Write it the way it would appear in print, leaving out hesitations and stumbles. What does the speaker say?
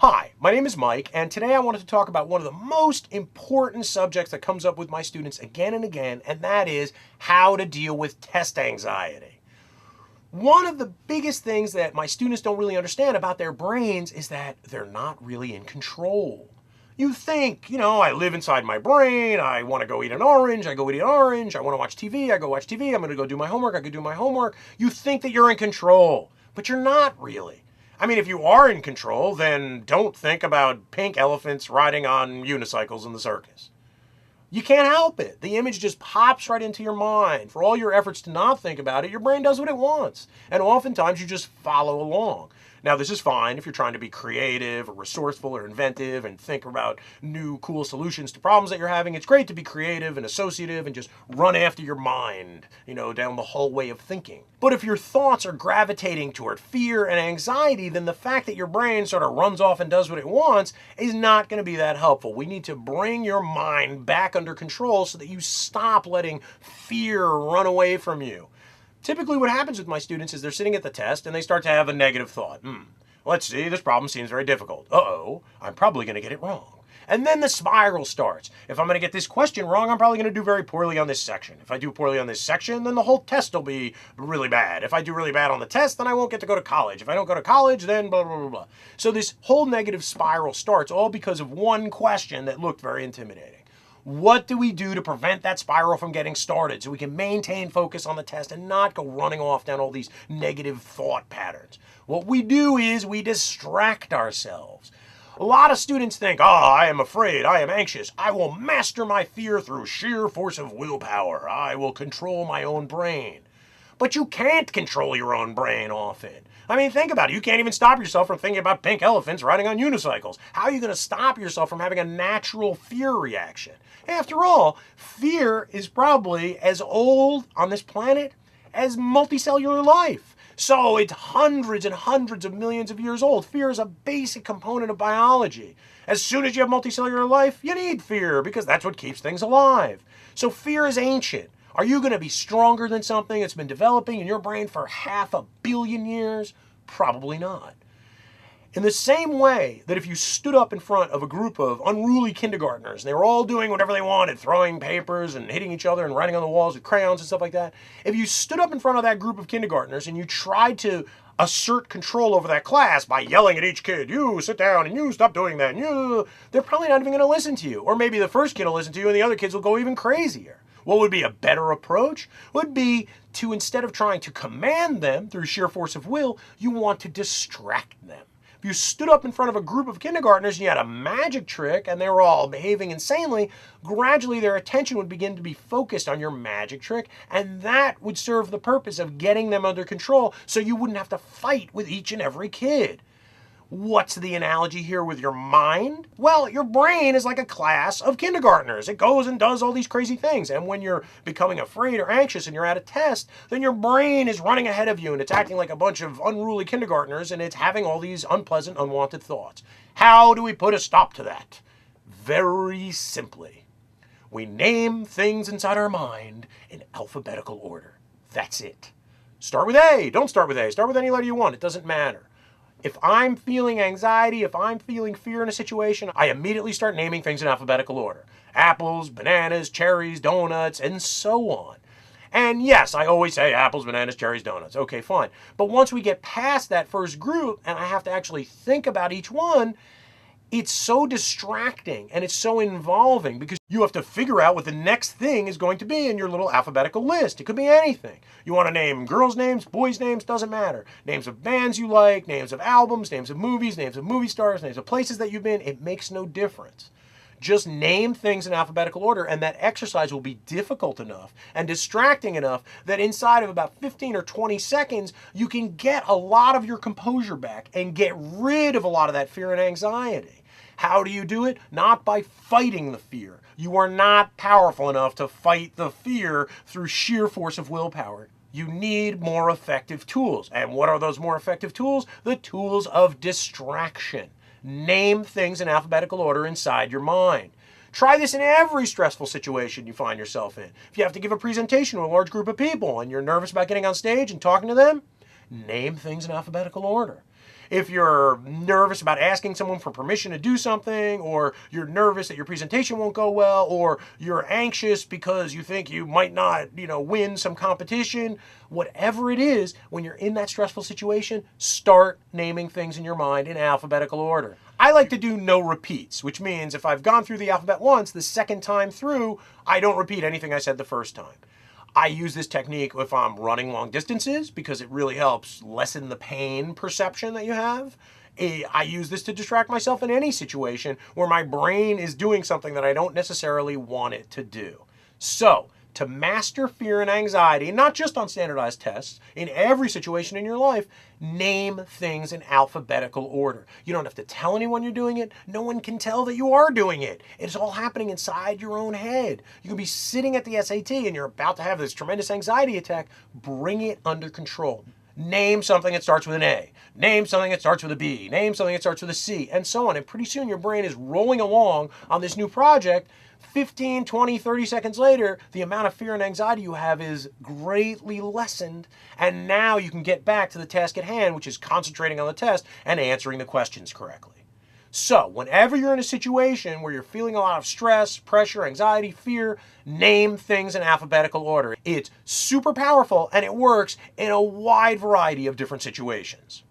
Hi, my name is Mike, and today I wanted to talk about one of the most important subjects that comes up with my students again and again, and that is how to deal with test anxiety. One of the biggest things that my students don't really understand about their brains is that they're not really in control. You think, I live inside my brain, I want to go eat an orange, I go eat an orange, I want to watch TV, I go watch TV, I'm going to go do my homework, I go do my homework. You think that you're in control, but you're not really. I mean, if you are in control, then don't think about pink elephants riding on unicycles in the circus. You can't help it. The image just pops right into your mind. For all your efforts to not think about it, your brain does what it wants. And oftentimes you just follow along. Now, this is fine if you're trying to be creative or resourceful or inventive and think about new, cool solutions to problems that you're having. It's great to be creative and associative and just run after your mind, down the hallway of thinking. But if your thoughts are gravitating toward fear and anxiety, then the fact that your brain sort of runs off and does what it wants is not going to be that helpful. We need to bring your mind back under control so that you stop letting fear run away from you. Typically what happens with my students is they're sitting at the test and they start to have a negative thought. Let's see, this problem seems very difficult. Uh-oh, I'm probably going to get it wrong. And then the spiral starts. If I'm going to get this question wrong, I'm probably going to do very poorly on this section. If I do poorly on this section, then the whole test will be really bad. If I do really bad on the test, then I won't get to go to college. If I don't go to college, then blah, blah, blah, blah. So this whole negative spiral starts all because of one question that looked very intimidating. What do we do to prevent that spiral from getting started so we can maintain focus on the test and not go running off down all these negative thought patterns? What we do is we distract ourselves. A lot of students think, I am afraid, I am anxious. I will master my fear through sheer force of willpower. I will control my own brain. But you can't control your own brain often. I mean, think about it. You can't even stop yourself from thinking about pink elephants riding on unicycles. How are you going to stop yourself from having a natural fear reaction? After all, fear is probably as old on this planet as multicellular life. So it's hundreds and hundreds of millions of years old. Fear is a basic component of biology. As soon as you have multicellular life, you need fear because that's what keeps things alive. So fear is ancient. Are you going to be stronger than something that's been developing in your brain for 500 million years? Probably not. In the same way that if you stood up in front of a group of unruly kindergartners and they were all doing whatever they wanted, throwing papers and hitting each other and writing on the walls with crayons and stuff like that, if you stood up in front of that group of kindergartners and you tried to assert control over that class by yelling at each kid, you sit down and you stop doing that, and they're probably not even going to listen to you. Or maybe the first kid will listen to you and the other kids will go even crazier. What would be a better approach? Would be to, instead of trying to command them through sheer force of will, you want to distract them. If you stood up in front of a group of kindergartners and you had a magic trick and they were all behaving insanely, gradually their attention would begin to be focused on your magic trick, and that would serve the purpose of getting them under control so you wouldn't have to fight with each and every kid. What's the analogy here with your mind? Well, your brain is like a class of kindergartners. It goes and does all these crazy things. And when you're becoming afraid or anxious and you're at a test, then your brain is running ahead of you and it's acting like a bunch of unruly kindergartners and it's having all these unpleasant, unwanted thoughts. How do we put a stop to that? Very simply. We name things inside our mind in alphabetical order. That's it. Start with A. Don't start with A. Start with any letter you want. It doesn't matter. If I'm feeling anxiety, if I'm feeling fear in a situation, I immediately start naming things in alphabetical order. Apples, bananas, cherries, donuts, and so on. And yes, I always say apples, bananas, cherries, donuts. Okay, fine. But once we get past that first group and I have to actually think about each one, it's so distracting and it's so involving because you have to figure out what the next thing is going to be in your little alphabetical list. It could be anything. You want to name girls' names, boys' names, doesn't matter. Names of bands you like, names of albums, names of movies, names of movie stars, names of places that you've been. It makes no difference. Just name things in alphabetical order and that exercise will be difficult enough and distracting enough that inside of about 15 or 20 seconds, you can get a lot of your composure back and get rid of a lot of that fear and anxiety. How do you do it? Not by fighting the fear. You are not powerful enough to fight the fear through sheer force of willpower. You need more effective tools. And what are those more effective tools? The tools of distraction. Name things in alphabetical order inside your mind. Try this in every stressful situation you find yourself in. If you have to give a presentation to a large group of people and you're nervous about getting on stage and talking to them, name things in alphabetical order. If you're nervous about asking someone for permission to do something, or you're nervous that your presentation won't go well, or you're anxious because you think you might not, win some competition, whatever it is, when you're in that stressful situation, start naming things in your mind in alphabetical order. I like to do no repeats, which means if I've gone through the alphabet once, the second time through, I don't repeat anything I said the first time. I use this technique if I'm running long distances because it really helps lessen the pain perception that you have. I use this to distract myself in any situation where my brain is doing something that I don't necessarily want it to do. So, to master fear and anxiety, not just on standardized tests, in every situation in your life, name things in alphabetical order. You don't have to tell anyone you're doing it. No one can tell that you are doing it. It's all happening inside your own head. You can be sitting at the SAT and you're about to have this tremendous anxiety attack. Bring it under control. Name something that starts with an A. Name something that starts with a B. Name something that starts with a C, and so on. And pretty soon your brain is rolling along on this new project. 15, 20, 30 seconds later, the amount of fear and anxiety you have is greatly lessened, and now you can get back to the task at hand, which is concentrating on the test and answering the questions correctly. So, whenever you're in a situation where you're feeling a lot of stress, pressure, anxiety, fear, name things in alphabetical order. It's super powerful and it works in a wide variety of different situations.